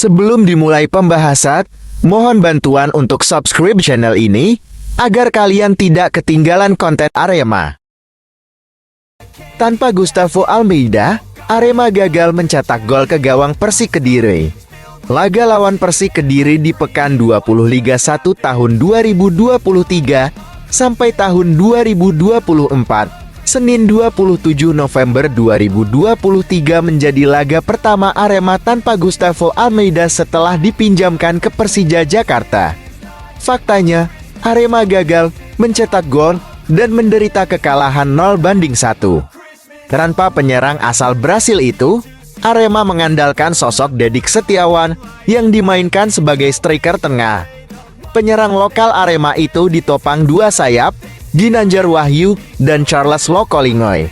Sebelum dimulai pembahasan, mohon bantuan untuk subscribe channel ini, agar kalian tidak ketinggalan konten Arema. Tanpa Gustavo Almeida, Arema gagal mencetak gol ke gawang Persik Kediri. Laga lawan Persik Kediri di pekan 20 Liga 1 tahun 2023 sampai tahun 2024. Senin 27 November 2023 menjadi laga pertama Arema tanpa Gustavo Almeida setelah dipinjamkan ke Persija Jakarta. Faktanya, Arema gagal mencetak gol dan menderita kekalahan 0-1. Tanpa penyerang asal Brasil itu, Arema mengandalkan sosok Dedik Setiawan yang dimainkan sebagai striker tengah. Penyerang lokal Arema itu ditopang dua sayap, Ginanjar Wahyu dan Charles Lokolingoy.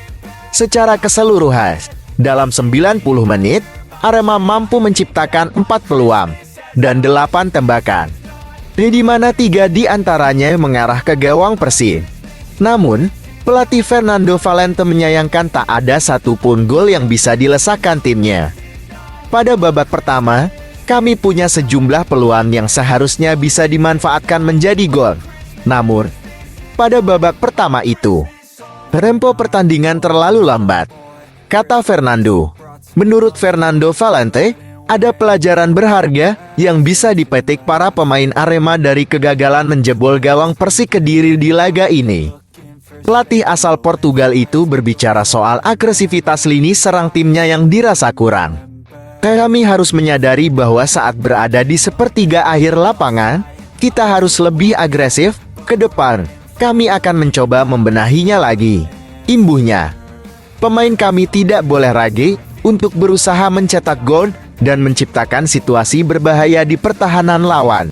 Secara keseluruhan, dalam 90 menit, Arema mampu menciptakan 4 peluang dan 8 tembakan, di mana 3 di antaranya mengarah ke gawang Persib. Namun, pelatih Fernando Valente menyayangkan tak ada satupun gol yang bisa dilesakkan timnya. Pada babak pertama, kami punya sejumlah peluang yang seharusnya bisa dimanfaatkan menjadi gol. Namun, pada babak pertama itu, tempo pertandingan terlalu lambat, kata Fernando. Menurut Fernando Valente, ada pelajaran berharga yang bisa dipetik para pemain Arema dari kegagalan menjebol gawang Persik Kediri di laga ini. Pelatih asal Portugal itu berbicara soal agresivitas lini serang timnya yang dirasa kurang. Kami harus menyadari bahwa saat berada di sepertiga akhir lapangan, kita harus lebih agresif ke depan. Kami akan mencoba membenahinya lagi, imbuhnya. Pemain kami tidak boleh ragu untuk berusaha mencetak gol dan menciptakan situasi berbahaya di pertahanan lawan.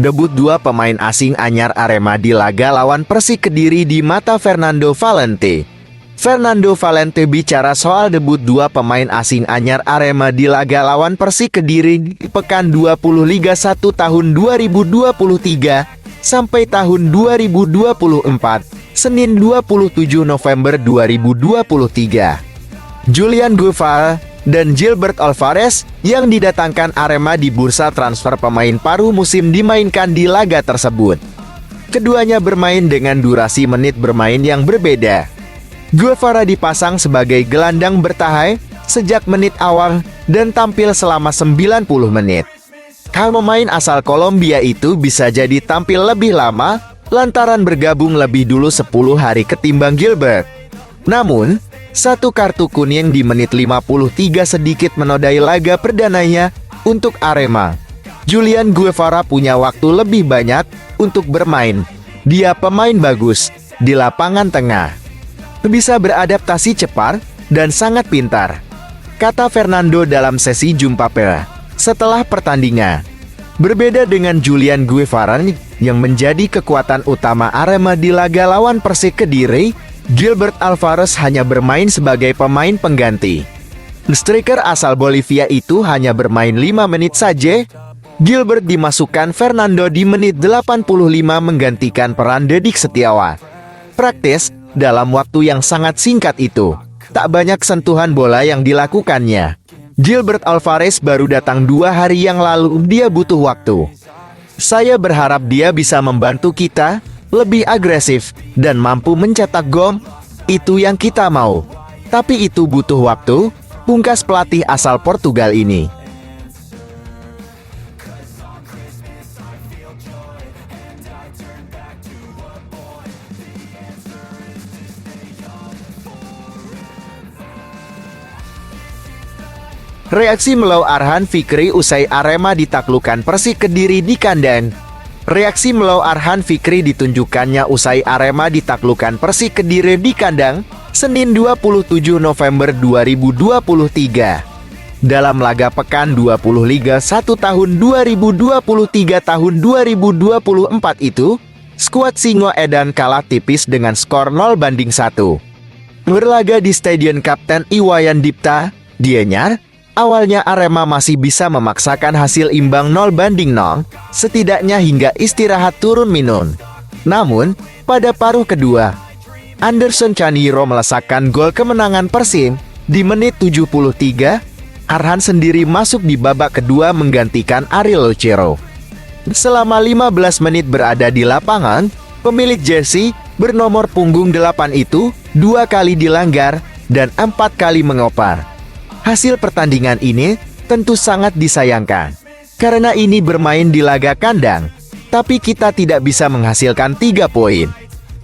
Debut dua pemain asing anyar Arema di laga lawan Persik Kediri di mata Fernando Valente. Fernando Valente bicara soal debut dua pemain asing anyar Arema di laga lawan Persik Kediri di pekan 20 Liga 1 tahun 2023 sampai tahun 2024, Senin 27 November 2023. Julian Guevara dan Gilbert Alvarez yang didatangkan Arema di bursa transfer pemain paruh musim dimainkan di laga tersebut. Keduanya bermain dengan durasi menit bermain yang berbeda. Guevara dipasang sebagai gelandang bertahan sejak menit awal dan tampil selama 90 menit. Pemain asal Kolombia itu bisa jadi tampil lebih lama lantaran bergabung lebih dulu 10 hari ketimbang Gilbert. Namun, satu kartu kuning di menit 53 sedikit menodai laga perdananya untuk Arema. Julian Guevara punya waktu lebih banyak untuk bermain. Dia pemain bagus di lapangan tengah, bisa beradaptasi cepat dan sangat pintar, kata Fernando dalam sesi jumpa pers setelah pertandingan. Berbeda dengan Julian Guevara yang menjadi kekuatan utama Arema di laga lawan Persik Kediri, Gilbert Alvarez hanya bermain sebagai pemain pengganti. Striker asal Bolivia itu hanya bermain 5 menit saja. Gilbert dimasukkan Fernando di menit 85 menggantikan peran Dedik Setiawan. Praktis, dalam waktu yang sangat singkat itu, tak banyak sentuhan bola yang dilakukannya. Gilbert Alvarez baru datang 2 hari yang lalu, dia butuh waktu. Saya berharap dia bisa membantu kita lebih agresif dan mampu mencetak gol. Itu yang kita mau. Tapi itu butuh waktu, pungkas pelatih asal Portugal ini. Reaksi Melau Arhan Fikri usai Arema ditaklukkan Persik Kediri di kandang. Reaksi Melau Arhan Fikri ditunjukkannya usai Arema ditaklukkan Persik Kediri di kandang, Senin 27 November 2023. Dalam laga pekan 20 Liga 1 tahun 2023 tahun 2024 itu, skuad Singoedan kalah tipis dengan skor 0-1. Berlaga di Stadion Kapten Iwayan Dipta, Gianyar, awalnya Arema masih bisa memaksakan hasil imbang 0-0, setidaknya hingga istirahat turun minum. Namun, pada paruh kedua, Anderson Chaniro melesakkan gol kemenangan Persib di menit 73. Arhan sendiri masuk di babak kedua menggantikan Ariel Lucero. Selama 15 menit berada di lapangan, pemilik jersey bernomor punggung 8 itu 2 kali dilanggar dan 4 kali mengopar. Hasil pertandingan ini tentu sangat disayangkan, karena ini bermain di laga kandang, tapi kita tidak bisa menghasilkan 3 poin,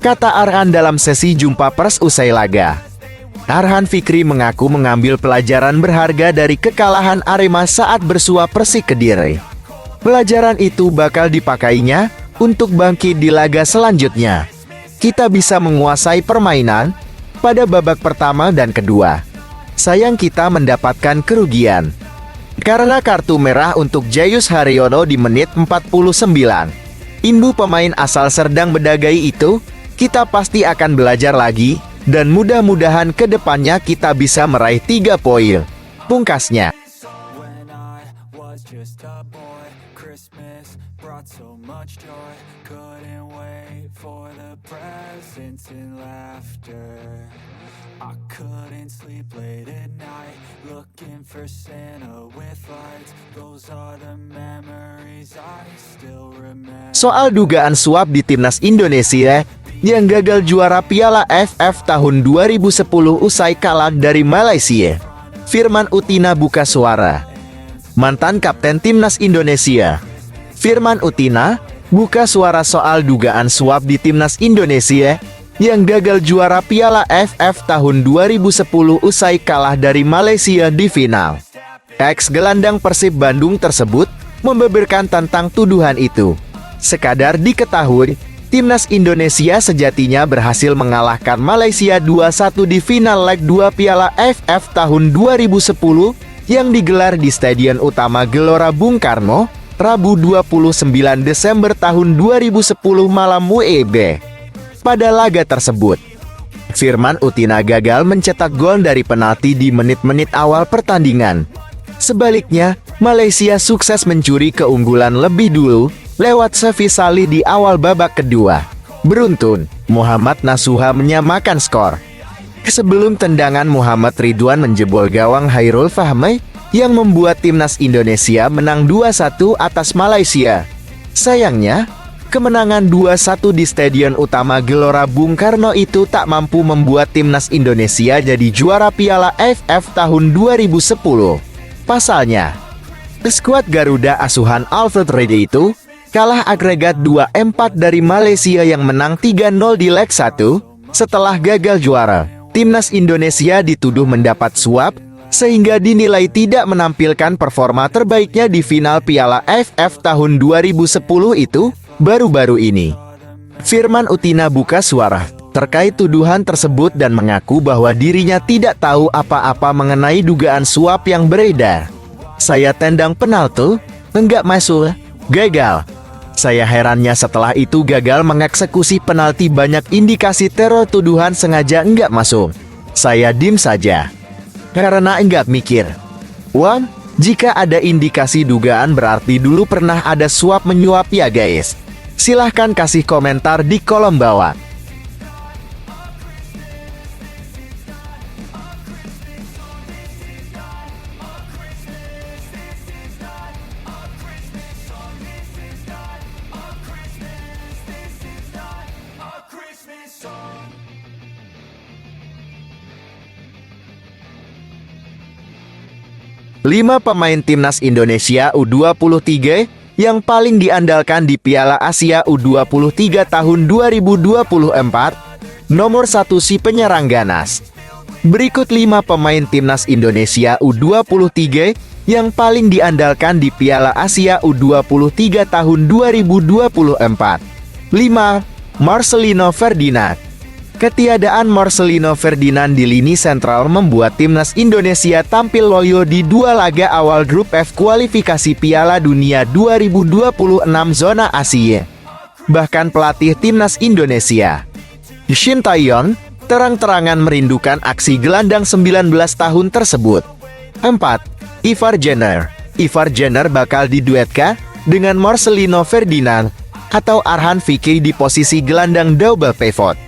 kata Arhan dalam sesi jumpa pers usai laga. Arhan Fikri mengaku mengambil pelajaran berharga dari kekalahan Arema saat bersua Persik Kediri. Pelajaran itu bakal dipakainya untuk bangkit di laga selanjutnya. Kita bisa menguasai permainan pada babak pertama dan kedua. Sayang kita mendapatkan kerugian karena kartu merah untuk Jayus Haryono di menit 49. Imbu pemain asal Serdang Bedagai itu, kita pasti akan belajar lagi. Dan mudah-mudahan ke depannya kita bisa meraih 3 poin, pungkasnya. Soal dugaan suap di timnas Indonesia yang gagal juara Piala AFF tahun 2010 usai kalah dari Malaysia, Firman Utina buka suara. Mantan kapten timnas Indonesia, Firman Utina, buka suara soal dugaan suap di timnas Indonesia yang gagal juara Piala AFF tahun 2010 usai kalah dari Malaysia di final. Ex-gelandang Persib Bandung tersebut membeberkan tentang tuduhan itu. Sekadar diketahui, timnas Indonesia sejatinya berhasil mengalahkan Malaysia 2-1 di final leg 2 Piala AFF tahun 2010 yang digelar di Stadion Utama Gelora Bung Karno, Rabu 29 Desember tahun 2010 malam WIB. Pada laga tersebut, Firman Utina gagal mencetak gol dari penalti di menit-menit awal pertandingan. Sebaliknya, Malaysia sukses mencuri keunggulan lebih dulu lewat servis Salih di awal babak kedua. Beruntun, Muhammad Nasuha menyamakan skor. Sebelum tendangan Muhammad Ridwan menjebol gawang Hairul Fahmi yang membuat timnas Indonesia menang 2-1 atas Malaysia. Sayangnya, kemenangan 2-1 di Stadion Utama Gelora Bung Karno itu tak mampu membuat timnas Indonesia jadi juara Piala AFF tahun 2010. Pasalnya, skuad Garuda asuhan Alfred Riedel itu kalah agregat 2-4 dari Malaysia yang menang 3-0 di leg 1. Setelah gagal juara, timnas Indonesia dituduh mendapat suap, sehingga dinilai tidak menampilkan performa terbaiknya di final Piala AFF tahun 2010 itu, baru-baru ini. Firman Utina buka suara terkait tuduhan tersebut dan mengaku bahwa dirinya tidak tahu apa-apa mengenai dugaan suap yang beredar. Saya tendang penalti, enggak masuk, gagal. Saya herannya setelah itu gagal mengeksekusi penalti, banyak indikasi teror tuduhan sengaja enggak masuk. Saya diem saja, karena enggak mikir. Wah, jika ada indikasi dugaan berarti dulu pernah ada suap menyuap ya guys. Silahkan kasih komentar di kolom bawah. Lima pemain timnas Indonesia U23 yang paling diandalkan di Piala Asia U23 tahun 2024. Nomor 1 si penyerang ganas. Berikut 5 pemain timnas Indonesia U23 yang paling diandalkan di Piala Asia U23 tahun 2024. 5. Marcelino Ferdinand. Ketiadaan Marcelino Ferdinand di lini sentral membuat timnas Indonesia tampil loyo di 2 laga awal grup F kualifikasi Piala Dunia 2026 zona Asia. bahkan pelatih timnas Indonesia. Shin Tae-yong terang-terangan merindukan aksi gelandang 19 tahun tersebut. 4. Ivar Jenner. Ivar Jenner bakal diduetkan dengan Marcelino Ferdinand atau Arhan Vicky di posisi gelandang double pivot.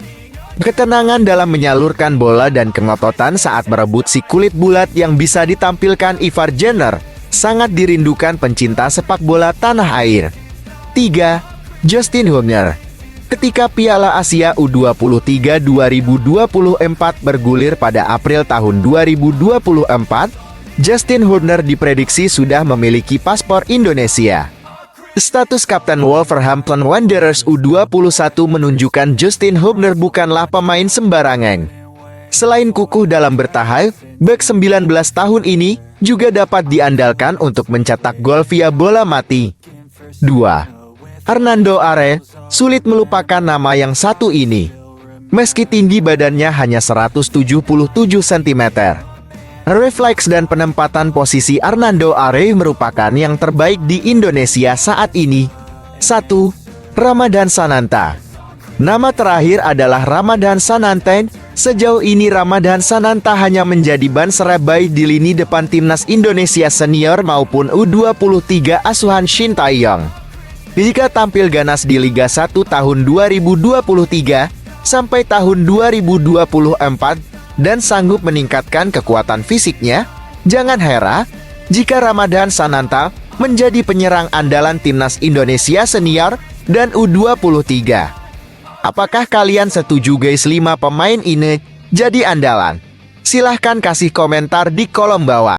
Ketenangan dalam menyalurkan bola dan kengototan saat berebut si kulit bulat yang bisa ditampilkan Ivar Jenner sangat dirindukan pencinta sepak bola tanah air. 3. Justin Hubner. Ketika Piala Asia U23 2024 bergulir pada April tahun 2024, Justin Hubner diprediksi sudah memiliki paspor Indonesia. Status Kapten Wolverhampton Wanderers U21 menunjukkan Justin Hubner bukanlah pemain sembarangan. Selain kukuh dalam bertahan, bek 19 tahun ini juga dapat diandalkan untuk mencetak gol via bola mati. 2. Hernando Are, sulit melupakan nama yang satu ini. Meski tinggi badannya hanya 177 cm. Refleks dan penempatan posisi Hernando Are merupakan yang terbaik di Indonesia saat ini. 1. Ramadhan Sananta. Nama terakhir adalah Ramadhan Sananta. Sejauh ini Ramadhan Sananta hanya menjadi ban serep di lini depan timnas Indonesia senior maupun U23 asuhan Shin Tae-yong. Jika tampil ganas di Liga 1 tahun 2023 sampai tahun 2024 dan sanggup meningkatkan kekuatan fisiknya, jangan heran jika Ramadhan Sananta menjadi penyerang andalan timnas Indonesia senior dan U23. Apakah kalian setuju guys 5 pemain ini jadi andalan? Silahkan kasih komentar di kolom bawah.